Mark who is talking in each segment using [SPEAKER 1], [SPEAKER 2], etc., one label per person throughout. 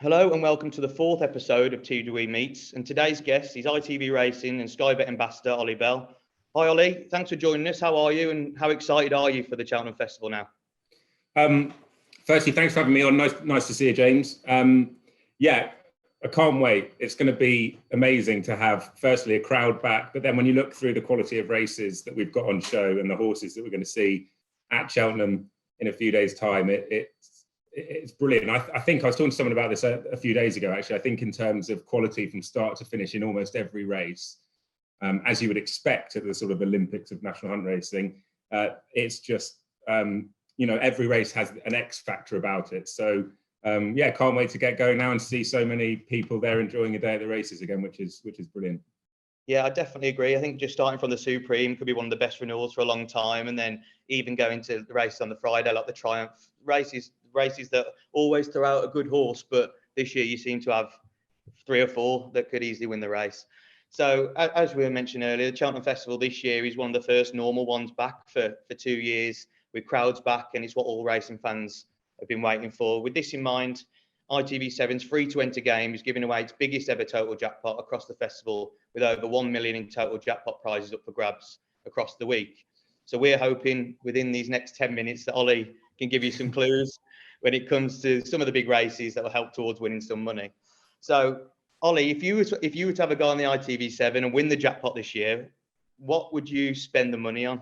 [SPEAKER 1] Hello and welcome to the fourth episode of TWE Meets, and today's guest is ITV Racing and Sky Bet ambassador Ollie Bell. Hi Ollie, thanks for joining us. How are you and how excited are you for the Cheltenham Festival now?
[SPEAKER 2] Firstly, thanks for having me on. Nice to see you, James. Yeah, I can't wait. It's going to be amazing to have, firstly, a crowd back, but then when you look through the quality of races that we've got on show and the horses that we're going to see at Cheltenham in a few days' time, it's brilliant. I think I was talking to someone about this a few days ago, actually. I think in terms of quality from start to finish in almost every race, as you would expect at the sort of Olympics of national hunt racing, it's just, every race has an X factor about it. So, yeah, can't wait to get going now and see so many people there enjoying a day at the races again, which is brilliant.
[SPEAKER 1] Yeah, I definitely agree. I think just starting from the Supreme could be one of the best renewals for a long time, and then even going to the races on the Friday, like the Triumph races that always throw out a good horse, but this year you seem to have 3 or 4 that could easily win the race. So as we mentioned earlier, the Cheltenham Festival this year is one of the first normal ones back for 2 years with crowds back, and it's what all racing fans have been waiting for. With this in mind, ITV7's free to enter game is giving away its biggest ever total jackpot across the festival, with over 1 million in total jackpot prizes up for grabs across the week. So we're hoping within these next 10 minutes that Ollie can give you some clues when it comes to some of the big races that will help towards winning some money. So Ollie, if you were to have a go on the ITV7 and win the jackpot this year, what would you spend the money on?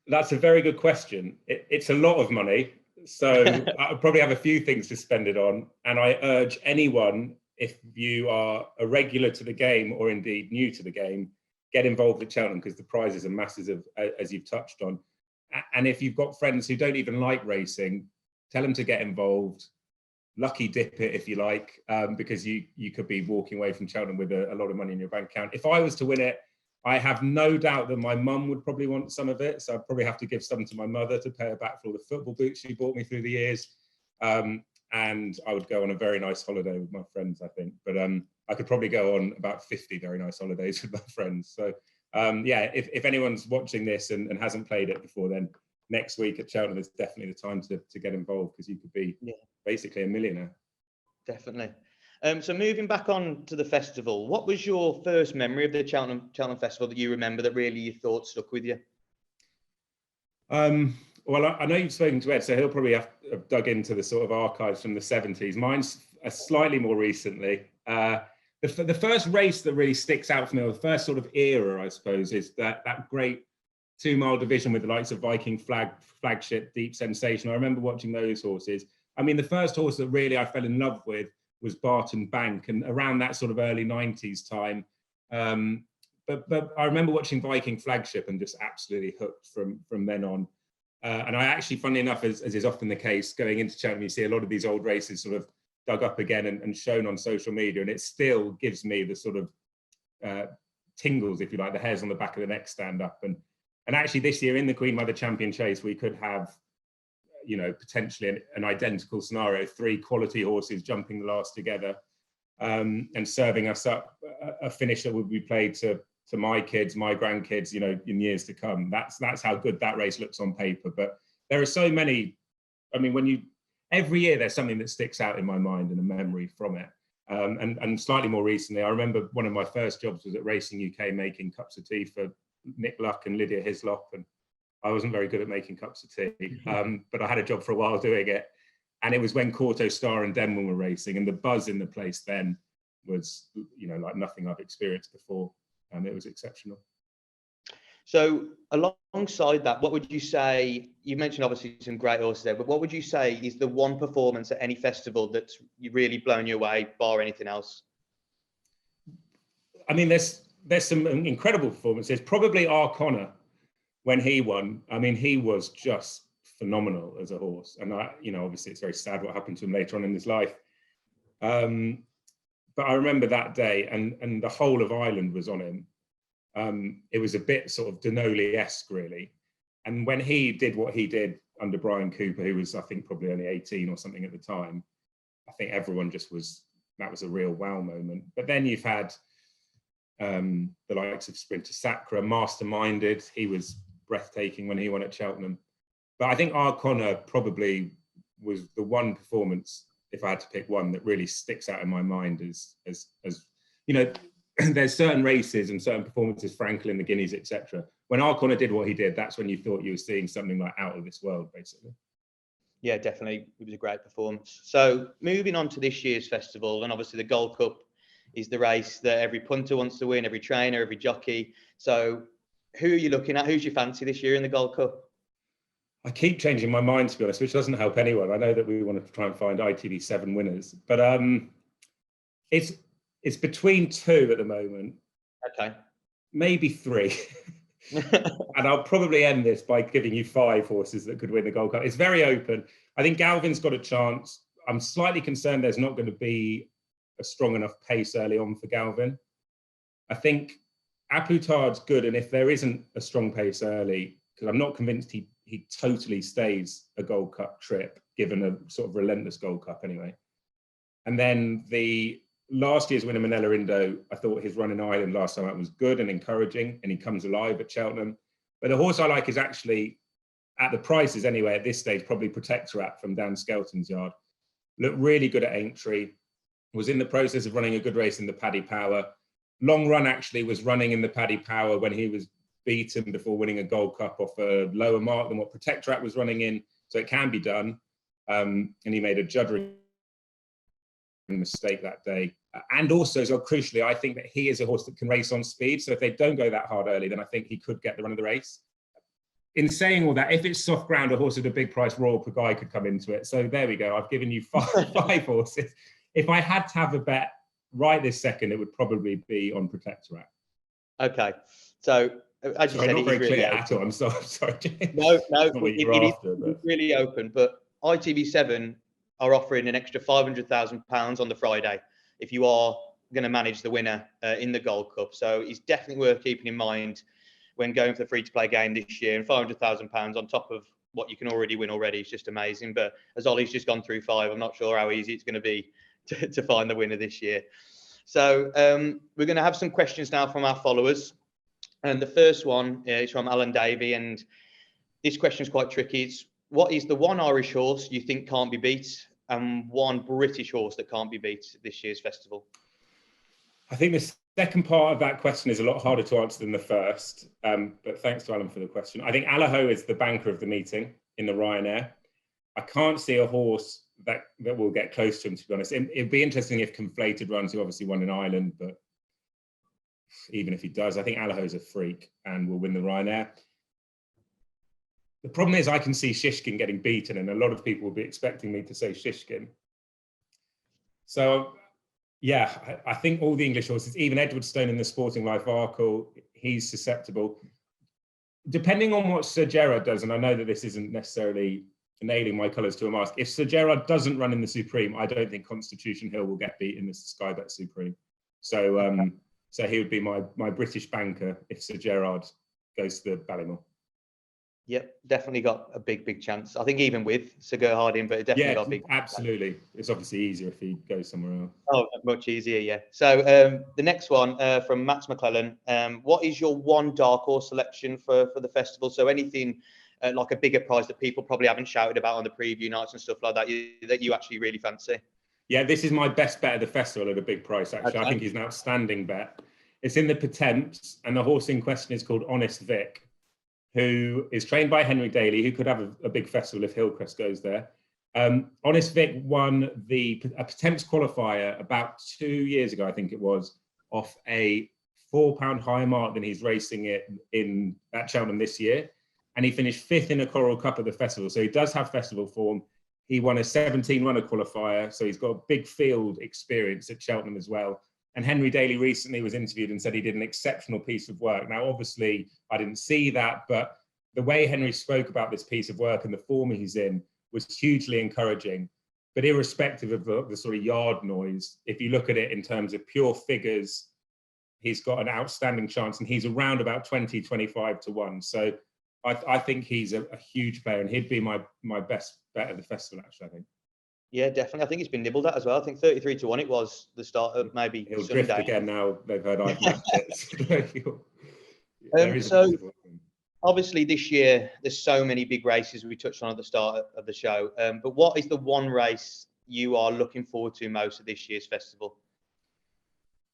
[SPEAKER 2] That's a very good question. It's a lot of money. So I'll probably have a few things to spend it on. And I urge anyone, if you are a regular to the game or indeed new to the game, get involved at Cheltenham because the prizes are massive, as you've touched on. And if you've got friends who don't even like racing, tell them to get involved. Lucky dip it if you like, because you could be walking away from Cheltenham with a lot of money in your bank account. If I was to win it, I have no doubt that my mum would probably want some of it. So I'd probably have to give some to my mother to pay her back for all the football boots she bought me through the years. And I would go on a very nice holiday with my friends, I think. But I could probably go on about 50 very nice holidays with my friends. So yeah, if anyone's watching this and hasn't played it before, then next week at Cheltenham is definitely the time to get involved because you could be basically a millionaire.
[SPEAKER 1] Definitely. So moving back on to the festival, what was your first memory of the Cheltenham Festival that you remember that really you thought stuck with you?
[SPEAKER 2] Well, I know you've spoken to Ed, so he'll probably have dug into the sort of archives from the 70s. Mine's slightly more recently. The first race that really sticks out for me, or the first sort of era, I suppose, is that great 2-mile division with the likes of Viking Flagship, Deep Sensation. I remember watching those horses. I mean, the first horse that really I fell in love with was Barton Bank, and around that sort of early 90s time. But I remember watching Viking Flagship and just absolutely hooked from then on. And I actually, funnily enough, as is often the case, going into Cheltenham, you see a lot of these old races sort of dug up again and shown on social media, and it still gives me the sort of tingles, if you like, the hairs on the back of the neck stand up. And actually this year in the Queen Mother Champion Chase, we could have, potentially an identical scenario, 3 quality horses jumping the last together and serving us up a finish that would be played to my kids, my grandkids, in years to come. That's how good that race looks on paper. But there are so many, I mean, every year there's something that sticks out in my mind and a memory from it. And slightly more recently, I remember one of my first jobs was at Racing UK making cups of tea for Nick Luck and Lydia Hislop, and I wasn't very good at making cups of tea, but I had a job for a while doing it. And it was when Corto Star and Denman were racing, and the buzz in the place then was, like nothing I've experienced before. And it was exceptional.
[SPEAKER 1] So alongside that, what would you say, you mentioned obviously some great horses there, but what would you say is the one performance at any festival that's really blown you away, bar anything else?
[SPEAKER 2] I mean, there's some incredible performances. Probably O'Connor when he won. I mean, he was just phenomenal as a horse. And obviously it's very sad what happened to him later on in his life. But I remember that day, and the whole of Ireland was on him. It was a bit sort of Denoli-esque, really. And when he did what he did under Brian Cooper, who was, I think, probably only 18 or something at the time, I think everyone that was a real wow moment. But then you've had the likes of Sprinter Sacra, Masterminded. He was breathtaking when he won at Cheltenham. But I think O'Connor probably was the one performance, if I had to pick one, that really sticks out in my mind as you know, there's certain races and certain performances, Franklin, the Guineas, etc. When Arcona did what he did, that's when you thought you were seeing something like out of this world, basically.
[SPEAKER 1] Yeah, definitely. It was a great performance. So moving on to this year's festival, and obviously the Gold Cup is the race that every punter wants to win, every trainer, every jockey. So who are you looking at? Who's your fancy this year in the Gold Cup?
[SPEAKER 2] I keep changing my mind, to be honest, which doesn't help anyone. I know that we want to try and find ITV7 winners, but it's between two at the moment.
[SPEAKER 1] Okay.
[SPEAKER 2] Maybe three. And I'll probably end this by giving you 5 horses that could win the Gold Cup. It's very open. I think Galvin's got a chance. I'm slightly concerned there's not going to be a strong enough pace early on for Galvin. I think Aputard's good, and if there isn't a strong pace early, because I'm not convinced he totally stays a Gold Cup trip, given a sort of relentless Gold Cup anyway. And then the last year's winner, Manella Indo, I thought his run in Ireland last time out was good and encouraging, and he comes alive at Cheltenham. But the horse I like is actually, at the prices anyway, at this stage, probably Protectorat from Dan Skelton's yard. Looked really good at Aintree, was in the process of running a good race in the Paddy Power. Long Run actually was running in the Paddy Power when he was beaten before winning a Gold Cup off a lower mark than what Protectorat was running in, so it can be done. And he made a judging mistake that day. And also, so crucially, I think that he is a horse that can race on speed. So if they don't go that hard early, then I think he could get the run of the race. In saying all that, if it's soft ground, a horse at a big price, Royal Pagaille could come into it. So there we go. I've given you five horses. If I had to have a bet right this second, it would probably be on Protectorat.
[SPEAKER 1] Okay. So as you said,
[SPEAKER 2] not very
[SPEAKER 1] really
[SPEAKER 2] clear at all. I'm sorry, James.
[SPEAKER 1] No,
[SPEAKER 2] It's
[SPEAKER 1] really open. But ITV7 are offering an extra £500,000 on the Friday if you are going to manage the winner in the Gold Cup. So it's definitely worth keeping in mind when going for the free-to-play game this year. And £500,000 on top of what you can already win already is just amazing. But as Ollie's just gone through 5, I'm not sure how easy it's going to be to find the winner this year. So we're going to have some questions now from our followers. And the first one is from Alan Davey. And this question is quite tricky. It's, what is the one Irish horse you think can't be beat and one British horse that can't be beat at this year's festival?
[SPEAKER 2] I think the second part of that question is a lot harder to answer than the first. But thanks to Alan for the question. I think Allaho is the banker of the meeting in the Ryanair. I can't see a horse that will get close to him, to be honest. It'd be interesting if Conflated runs, who obviously won in Ireland, but even if he does, I think Allaho's a freak and will win the Ryanair. The problem is I can see Shishkin getting beaten, and a lot of people will be expecting me to say Shishkin. So, yeah, I think all the English horses, even Edwardstone in the Sporting Life Arkle, he's susceptible. Depending on what Sir Gerard does, and I know that this isn't necessarily nailing my colours to a mast, if Sir Gerard doesn't run in the Supreme, I don't think Constitution Hill will get beat in the Sky Bet Supreme. So, so he would be my British banker if Sir Gerard goes to the Ballymore.
[SPEAKER 1] Yep, definitely got a big chance. I think even with Sir Gerhardin, but it definitely got a big
[SPEAKER 2] absolutely.
[SPEAKER 1] chance.
[SPEAKER 2] It's obviously easier if he goes somewhere else.
[SPEAKER 1] Oh, much easier, yeah. So the next one from Max McClellan. What is your one dark horse selection for the festival? So anything like a bigger prize that people probably haven't shouted about on the preview nights and stuff like that, that you actually really fancy?
[SPEAKER 2] Yeah, this is my best bet of the festival at a big price, actually. Okay. I think he's an outstanding bet. It's in the Potents, and the horse in question is called Honest Vic, who is trained by Henry Daly, who could have a big festival if Hillcrest goes there. Honest Vic won a Potents qualifier about 2 years ago, I think it was, off a £4 higher mark than he's racing it in at Cheltenham this year. And he finished 5th in a Coral Cup at the festival. So he does have festival form. He won a 17-runner qualifier, so he's got a big field experience at Cheltenham as well. And Henry Daly recently was interviewed and said he did an exceptional piece of work. Now, obviously, I didn't see that, but the way Henry spoke about this piece of work and the form he's in was hugely encouraging. But irrespective of the sort of yard noise, if you look at it in terms of pure figures, he's got an outstanding chance, and he's around about 20, 25 to 1. So I think he's a huge player, and he'd be my best bet at the festival, actually, I think. Yeah,
[SPEAKER 1] definitely. I think it's been nibbled at as well. I think 33 to 1 it was the start of maybe
[SPEAKER 2] He'll
[SPEAKER 1] Sunday.
[SPEAKER 2] Drift again now. They've heard I've matched it.
[SPEAKER 1] obviously this year there's so many big races we touched on at the start of the show. But what is the one race you are looking forward to most of this year's festival?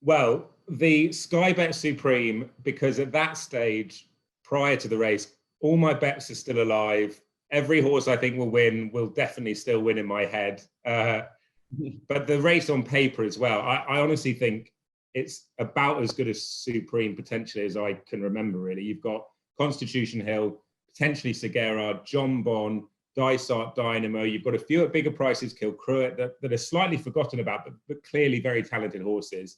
[SPEAKER 2] Well, the Sky Bet Supreme, because at that stage, prior to the race, all my bets are still alive. Every horse I think will win will definitely still win in my head. But the race on paper as well, I honestly think it's about as good a Supreme potentially as I can remember, really. You've got Constitution Hill, potentially Seguera, John Bon, Dysart Dynamo. You've got a few at bigger prices, Kilcruit, that are slightly forgotten about, but clearly very talented horses.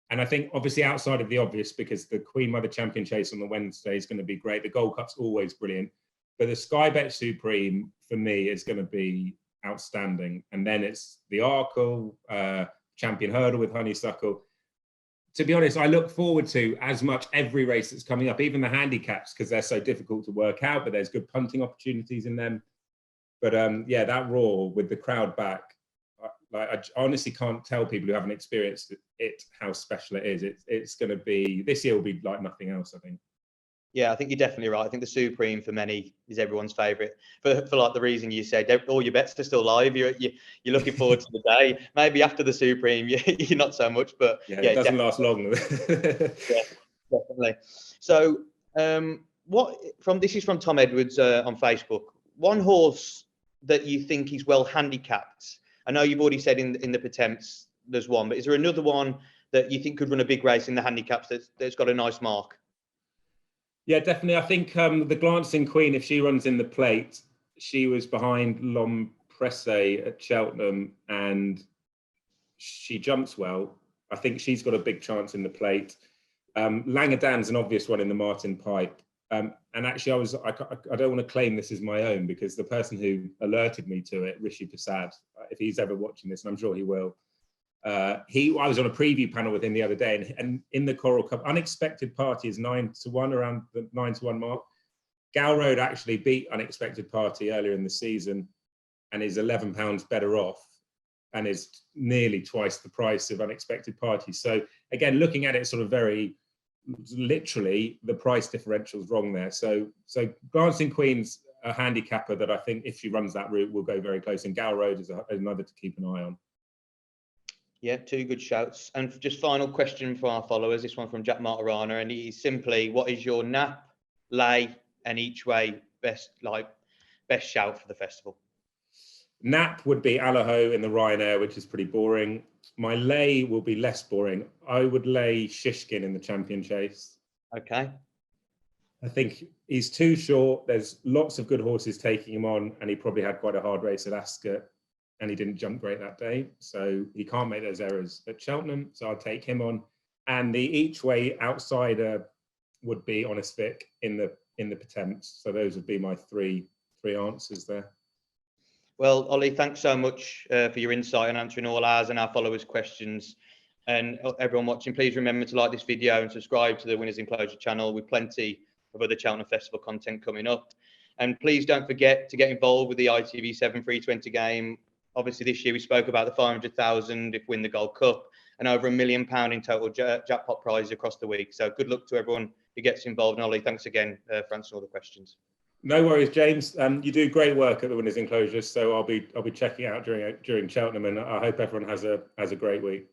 [SPEAKER 2] And I think obviously outside of the obvious, because the Queen Mother Champion Chase on the Wednesday is going to be great. The Gold Cup's always brilliant. But the Sky Bet Supreme, for me, is going to be outstanding. And then it's the Arkle, Champion Hurdle with Honeysuckle. To be honest, I look forward to as much every race that's coming up, even the handicaps, because they're so difficult to work out, but there's good punting opportunities in them. But yeah, that Roar with the crowd back, I honestly can't tell people who haven't experienced it how special it is. It's going to be, this year will be like nothing else, I think.
[SPEAKER 1] Yeah, I think you're definitely right. I think the Supreme for many is everyone's favourite for like the reason you said. All your bets are still live. You're looking forward to the day. Maybe after the Supreme, you're not so much, but
[SPEAKER 2] yeah, it doesn't last long.
[SPEAKER 1] Yeah, definitely. So, this is from Tom Edwards on Facebook. One horse that you think is well handicapped. I know you've already said in the Potents there's one, but is there another one that you think could run a big race in the handicaps that's got a nice mark?
[SPEAKER 2] Yeah, definitely. I think the Glancing Queen, if she runs in the plate, she was behind L'Ompresse at Cheltenham and she jumps well. I think she's got a big chance in the plate. Langadan's an obvious one in the Martin Pipe. And actually, I don't want to claim this as my own, because the person who alerted me to it, Rishi Prasad, if he's ever watching this, and I'm sure he will, I was on a preview panel with him the other day, and in the Coral Cup, Unexpected Party is 9-1, around the 9-1 mark. Gal Road actually beat Unexpected Party earlier in the season and is £11 better off and is nearly twice the price of Unexpected Party. So again, looking at it sort of very literally, the price differential is wrong there. So Glancing Queen's a handicapper that I think if she runs that route will go very close, and Gal Road is another to keep an eye on.
[SPEAKER 1] Yeah, two good shouts. And just final question for our followers, this one from Jack Martirana, and he's simply, what is your nap, lay, and each way best shout for the festival?
[SPEAKER 2] Nap would be Allaho in the Ryanair, which is pretty boring. My lay will be less boring. I would lay Shishkin in the Champion Chase.
[SPEAKER 1] Okay.
[SPEAKER 2] I think he's too short. There's lots of good horses taking him on, and he probably had quite a hard race at Ascot, and he didn't jump great that day. So he can't make those errors at Cheltenham. So I'll take him on. And the each way outsider would be Honest Vic in the Potents. So those would be my three answers there.
[SPEAKER 1] Well, Ollie, thanks so much for your insight and answering all ours and our followers' questions. And everyone watching, please remember to like this video and subscribe to the Winners Enclosure channel with plenty of other Cheltenham Festival content coming up. And please don't forget to get involved with the ITV7 320 game. Obviously, this year we spoke about the 500,000 if we win the Gold Cup and over £1 million in total jackpot prizes across the week. So good luck to everyone who gets involved. And Ollie, thanks again for answering all the questions.
[SPEAKER 2] No worries, James. You do great work at the Winners Enclosure, so I'll be checking out during Cheltenham, and I hope everyone has a great week.